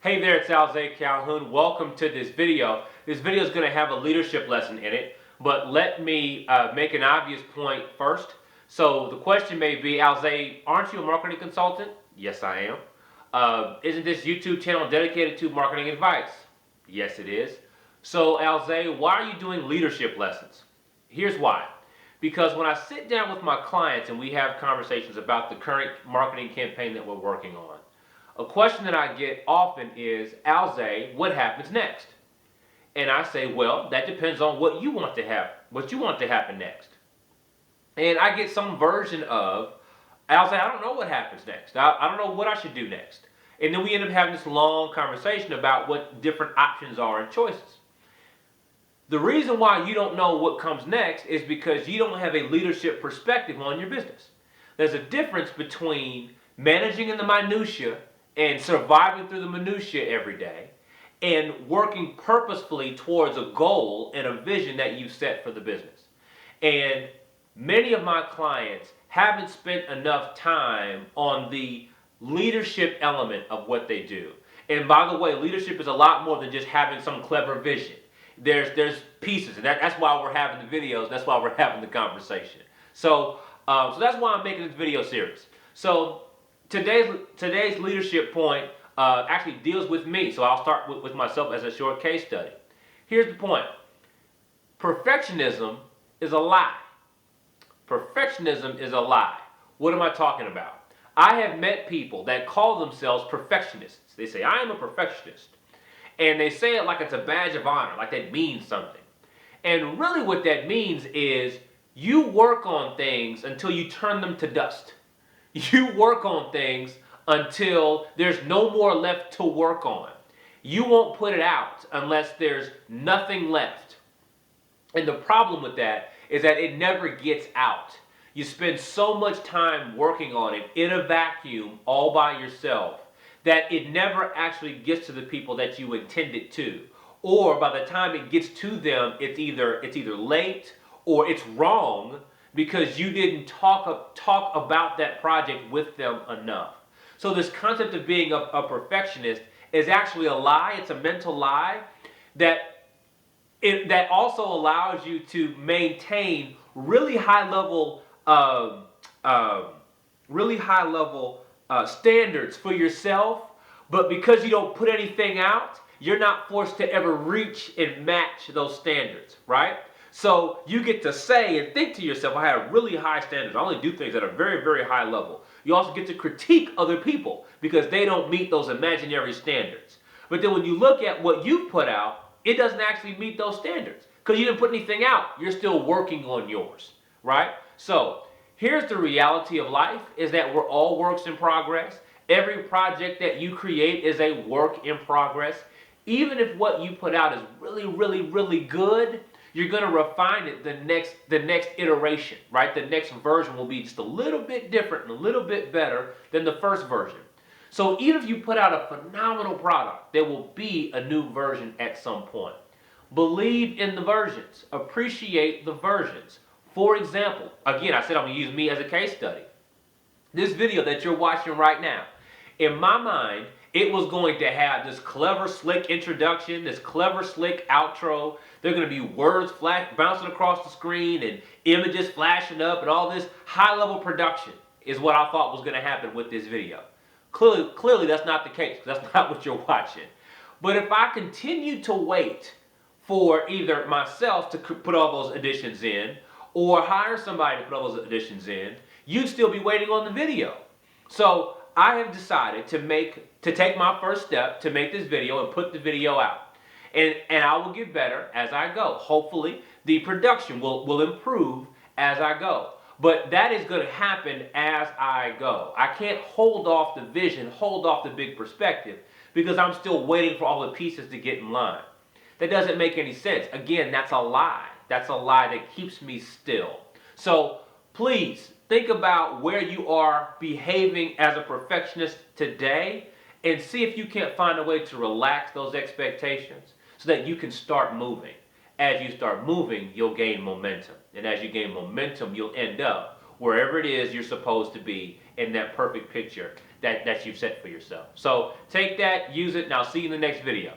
Hey there, it's Alzay Calhoun. Welcome to this video. This video is going to have a leadership lesson in it, but let me make an obvious point first. So the question may be, Alzay, aren't you a marketing consultant? Yes, I am. Isn't this YouTube channel dedicated to marketing advice? Yes, it is. So Alzay, why are you doing leadership lessons? Here's why. Because when I sit down with my clients and we have conversations about the current marketing campaign that we're working on, a question that I get often is, Alzay, what happens next? And I say, well, that depends on what you want to happen next. And I get some version of, Alzay, I don't know what happens next. I don't know what I should do next. And then we end up having this long conversation about what different options are and choices. The reason why you don't know what comes next is because you don't have a leadership perspective on your business. There's a difference between managing in the minutia and surviving through the minutia every day and working purposefully towards a goal and a vision that you've set for the business. And many of my clients haven't spent enough time on the leadership element of what they do. And by the way, leadership is a lot more than just having some clever vision. There's pieces, and that's why we're having the videos. That's why we're having the conversation. So that's why I'm making this video series. So today's leadership point actually deals with me. So I'll start with myself as a short case study. Here's the point. Perfectionism is a lie. Perfectionism is a lie. What am I talking about? I have met people that call themselves perfectionists. They say, I am a perfectionist. And they say it like it's a badge of honor, like that means something. And really what that means is you work on things until you turn them to dust. You work on things until there's no more left to work on. You won't put it out unless there's nothing left. And the problem with that is that it never gets out. You spend so much time working on it in a vacuum all by yourself that it never actually gets to the people that you intend it to. Or by the time it gets to them, it's either late or it's wrong because you didn't talk about that project with them enough. So this concept of being a perfectionist is actually a lie. It's a mental lie that also allows you to maintain really high level standards for yourself, but because you don't put anything out, you're not forced to ever reach and match those standards, right? So you get to say and think to yourself, I have really high standards. I only do things at a very, very high level. You also get to critique other people because they don't meet those imaginary standards. But then when you look at what you put out, it doesn't actually meet those standards because you didn't put anything out. You're still working on yours, right? So here's the reality of life is that we're all works in progress. Every project that you create is a work in progress. Even if what you put out is really, really, really good, you're going to refine it the next iteration, right? The next version will be just a little bit different and a little bit better than the first version. So even if you put out a phenomenal product, there will be a new version at some point. Believe in the versions. Appreciate the versions. For example, again, I said I'm going to use me as a case study. This video that you're watching right now, in my mind, it was going to have this clever, slick introduction, this clever, slick outro. There are going to be words bouncing across the screen and images flashing up and all this high-level production is what I thought was going to happen with this video. Clearly, that's not the case. That's not what you're watching. But if I continue to wait for either myself to put all those additions in or hire somebody to put all those additions in, you'd still be waiting on the video. So I have decided to take my first step to make this video and put the video out. And I will get better as I go. Hopefully, the production will improve as I go. But that is going to happen as I go. I can't hold off the vision, hold off the big perspective, because I'm still waiting for all the pieces to get in line. That doesn't make any sense. Again, that's a lie. That's a lie that keeps me still. So please think about where you are behaving as a perfectionist today and see if you can't find a way to relax those expectations so that you can start moving. As you start moving, you'll gain momentum. And as you gain momentum, you'll end up wherever it is you're supposed to be in that perfect picture that you've set for yourself. So take that, use it, and I'll see you in the next video.